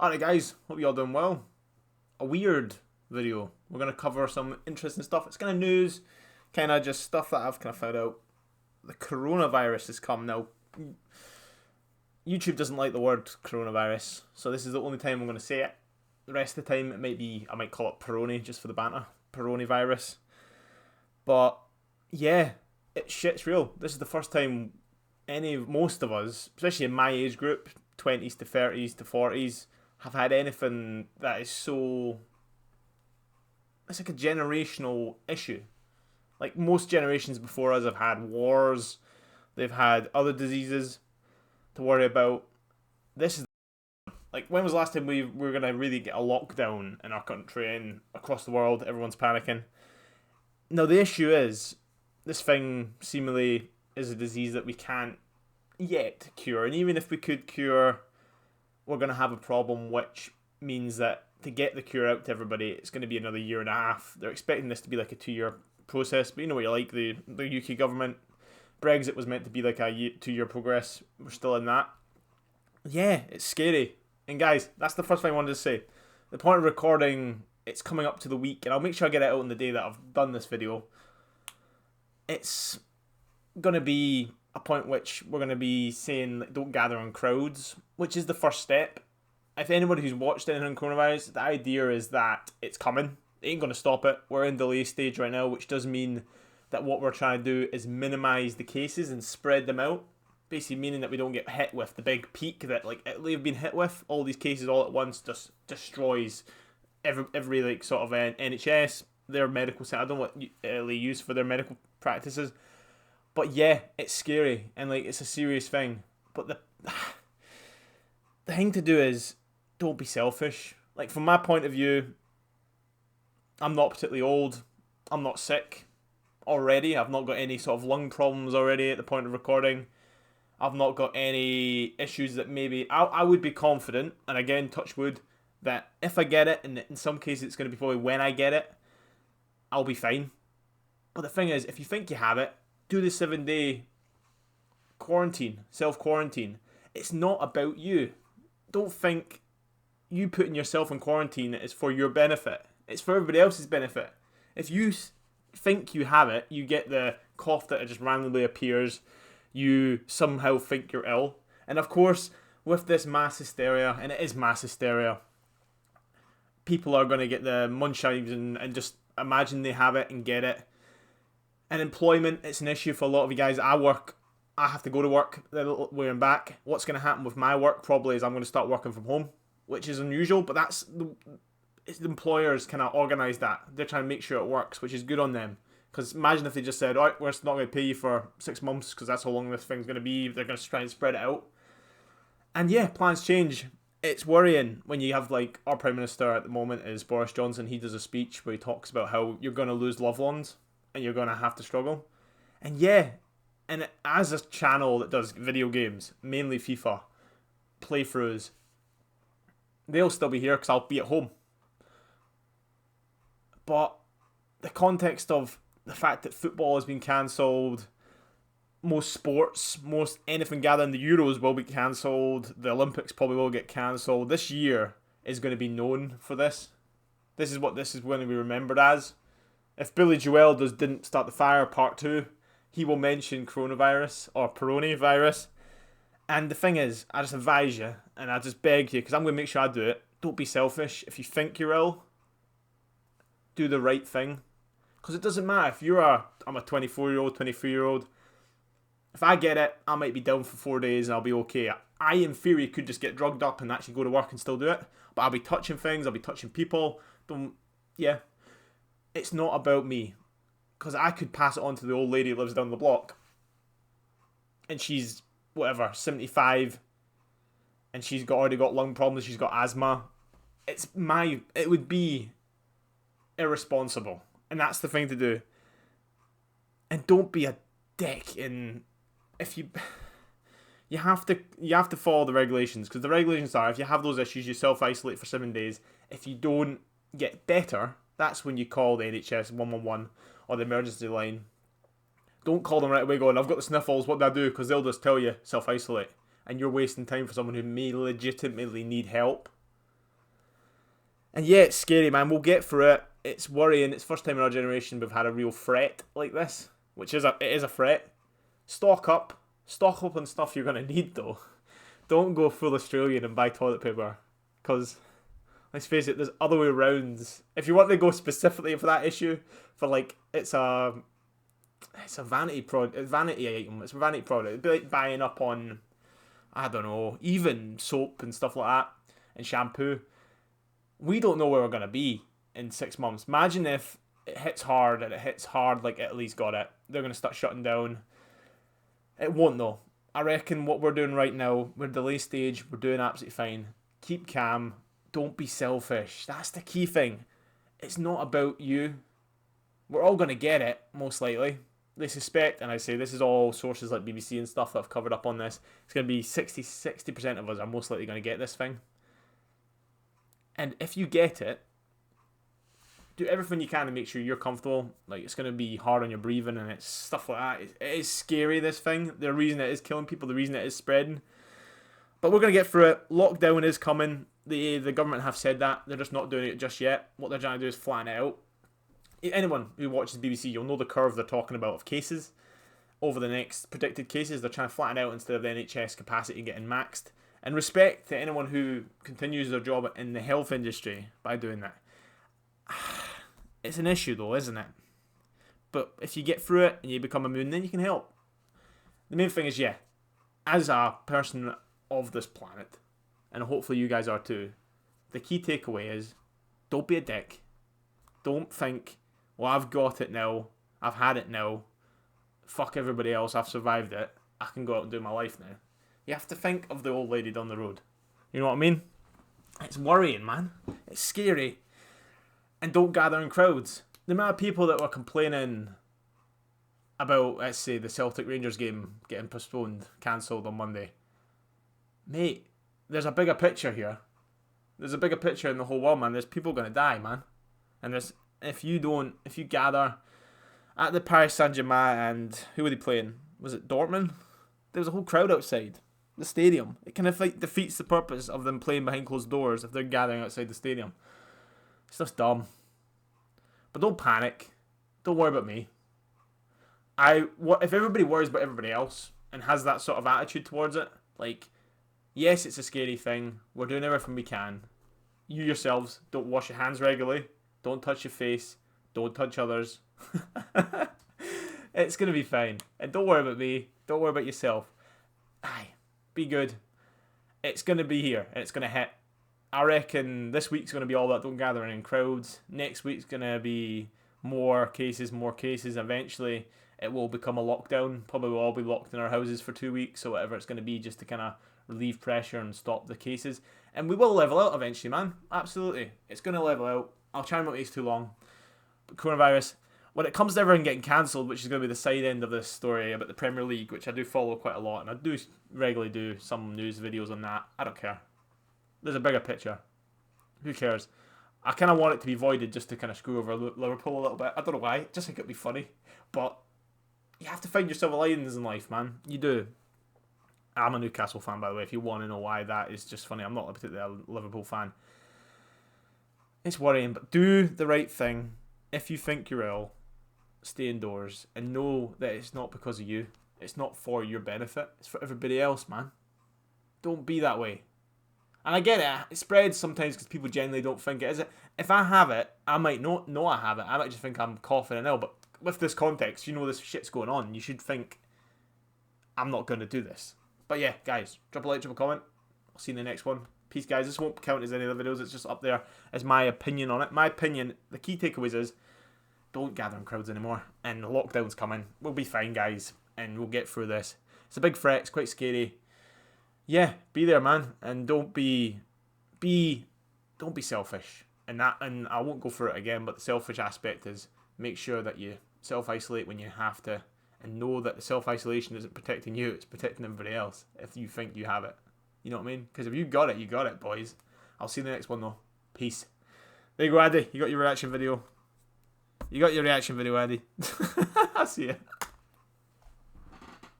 Alright guys, hope you all doing well. A weird video. We're going to cover some interesting stuff. It's kind of news, kind of just stuff that I've kind of found out. The coronavirus has come now. YouTube doesn't like the word coronavirus, so this is the only time I'm going to say it. The rest of the time I might call it Peroni just for the banter. Peroni virus. But yeah, shit's real. This is the first time most of us, especially in my age group, 20s to 30s to 40s, have had anything that is so... It's like a generational issue. Like most generations before us have had wars, they've had other diseases to worry about. This is... Like, when was the last time we were going to really get a lockdown in our country and across the world? Everyone's panicking. Now, the issue is, this thing seemingly is a disease that we can't yet cure. And even if we could cure, we're going to have a problem, which means that to get the cure out to everybody, it's going to be another year and a half. They're expecting this to be like a 2-year process, but you know what you're like, the UK government. Brexit was meant to be like a 2-year progress. We're still in that. Yeah, it's scary. And guys, that's the first thing I wanted to say. The point of recording, it's coming up to the week, and I'll make sure I get it out on the day that I've done this video. It's going to be a point which we're going to be saying don't gather in crowds, which is the first step. If anybody who's watched anything on coronavirus, the idea is that it's coming. They ain't going to stop it. We're in delay stage right now, which does mean that what we're trying to do is minimise the cases and spread them out. Basically meaning that we don't get hit with the big peak that like Italy have been hit with. All these cases all at once just destroys every like sort of NHS, their medical center. I don't know what Italy use for their medical practices. But yeah, it's scary and like it's a serious thing. But the thing to do is don't be selfish. Like from my point of view, I'm not particularly old. I'm not sick already. I've not got any sort of lung problems already at the point of recording. I've not got any issues that maybe... I would be confident, and again, touch wood, that if I get it, and in some cases it's going to be probably when I get it, I'll be fine. But the thing is, if you think you have it, do the 7-day quarantine, self-quarantine. It's not about you. Don't think you putting yourself in quarantine is for your benefit. It's for everybody else's benefit. If you think you have it, you get the cough that just randomly appears, you somehow think you're ill. And of course, with this mass hysteria, and it is mass hysteria, people are going to get the munchies and just imagine they have it and get it. And employment, it's an issue for a lot of you guys. I have to go to work where I'm back. What's going to happen with my work probably is I'm going to start working from home, which is unusual, but it's the employers kind of organise that. They're trying to make sure it works, which is good on them. Because imagine if they just said, alright, we're not going to pay you for 6 months because that's how long this thing's going to be. They're going to try and spread it out. And yeah, plans change. It's worrying when you have like our Prime Minister at the moment is Boris Johnson. He does a speech where he talks about how you're going to lose loved ones and you're going to have to struggle. And yeah, and as a channel that does video games, mainly FIFA, playthroughs, they'll still be here because I'll be at home. But the context of the fact that football has been cancelled, most sports, most anything gathering, the Euros will be cancelled, the Olympics probably will get cancelled. This year is going to be known for this. This is what this is going to be remembered as. If Billy Joel didn't start the fire part 2, he will mention coronavirus or Peroni virus. And the thing is, I just advise you, and I just beg you, because I'm going to make sure I do it, don't be selfish. If you think you're ill, do the right thing. Because it doesn't matter if I'm a 24-year-old, 23-year-old. If I get it, I might be down for 4 days and I'll be okay. I, in theory, could just get drugged up and actually go to work and still do it. But I'll be touching things, I'll be touching people. It's not about me. Because I could pass it on to the old lady who lives down the block. And she's, 75. And she's already got lung problems, she's got asthma. It would be irresponsible. And that's the thing to do. And don't be a dick if you have to follow the regulations, because the regulations are if you have those issues you self-isolate for 7 days. If you don't get better, that's when you call the NHS 111 or the emergency line. Don't call them right away going, I've got the sniffles, what do I do? Because they'll just tell you self-isolate, and you're wasting time for someone who may legitimately need help. And yeah, it's scary, man. We'll get through it. It's worrying. It's the first time in our generation we've had a real threat like this, which is it is a threat. Stock up. Stock up on stuff you're going to need, though. Don't go full Australian and buy toilet paper. Because, let's face it, there's other way rounds. If you want to go specifically for that issue, for like, it's a vanity item. It's a vanity product. It'd be like buying up on, I don't know, even soap and stuff like that, and shampoo. We don't know where we're going to be in 6 months. Imagine if it hits hard, and it hits hard like Italy's got it. They're going to start shutting down. It won't, though. I reckon what we're doing right now, we're delay stage, we're doing absolutely fine. Keep calm. Don't be selfish. That's the key thing. It's not about you. We're all going to get it, most likely. They suspect, and I say this is all sources like BBC and stuff that have covered up on this, it's going to be 60% of us are most likely going to get this thing. And if you get it, do everything you can to make sure you're comfortable. Like, it's going to be hard on your breathing and it's stuff like that. It is scary, this thing. The reason it is killing people, the reason it is spreading. But we're going to get through it. Lockdown is coming. The government have said that. They're just not doing it just yet. What they're trying to do is flatten it out. Anyone who watches BBC, you'll know the curve they're talking about of cases. Over the next predicted cases, they're trying to flatten out instead of the NHS capacity getting maxed. And respect to anyone who continues their job in the health industry by doing that. It's an issue though, isn't it? But if you get through it and you become immune, then you can help. The main thing is, yeah, as a person of this planet, and hopefully you guys are too, the key takeaway is, don't be a dick. Don't think, well, I've got it now, I've had it now, fuck everybody else, I've survived it, I can go out and do my life now. You have to think of the old lady down the road. You know what I mean? It's worrying, man. It's scary. And don't gather in crowds. The amount of people that were complaining about, let's say, the Celtic Rangers game getting postponed, cancelled on Monday. Mate, there's a bigger picture here. There's a bigger picture in the whole world, man. There's people going to die, man. And if you gather at the Paris Saint-Germain, and who were they playing? Was it Dortmund? There was a whole crowd outside the stadium. It kind of like defeats the purpose of them playing behind closed doors if they're gathering outside the stadium. It's just dumb. But don't panic. Don't worry about me. If everybody worries about everybody else and has that sort of attitude towards it, like, yes, it's a scary thing. We're doing everything we can. You yourselves, don't wash your hands regularly. Don't touch your face. Don't touch others. It's going to be fine. And don't worry about me. Don't worry about yourself. Aye, be good. It's going to be here and it's going to hit. I reckon this week's going to be all that don't gather in crowds. Next week's going to be more cases. Eventually, it will become a lockdown. Probably we'll all be locked in our houses for 2 weeks or whatever it's going to be, just to kind of relieve pressure and stop the cases. And we will level out eventually, man. Absolutely. It's going to level out. I'll try not to take too long. But coronavirus, when it comes to everything getting cancelled, which is going to be the side end of this story about the Premier League, which I do follow quite a lot, and I do regularly do some news videos on that. I don't care. There's a bigger picture. Who cares? I kind of want it to be voided just to kind of screw over Liverpool a little bit. I don't know why. I just think it'd be funny. But you have to find your silver linings in life, man. You do. I'm a Newcastle fan, by the way, if you want to know why that is just funny. I'm not a particular Liverpool fan. It's worrying, but do the right thing. If you think you're ill, stay indoors and know that it's not because of you. It's not for your benefit. It's for everybody else, man. Don't be that way. And I get it. It spreads sometimes because people generally don't think it is. If I have it, I might not know I have it. I might just think I'm coughing and ill. But with this context, you know this shit's going on. You should think, I'm not going to do this. But yeah, guys, drop a like, drop a comment. I'll see you in the next one. Peace, guys. This won't count as any of the videos. It's just up there as my opinion on it. My opinion, the key takeaways is, don't gather in crowds anymore. And the lockdown's coming. We'll be fine, guys. And we'll get through this. It's a big threat. It's quite scary. Yeah, be there, man, and don't be selfish. And I won't go through it again, but the selfish aspect is make sure that you self-isolate when you have to, and know that the self-isolation isn't protecting you, it's protecting everybody else if you think you have it. You know what I mean? Because if you got it, boys. I'll see you in the next one, though. Peace. There you go, Andy. You got your reaction video. Andy. I'll see you.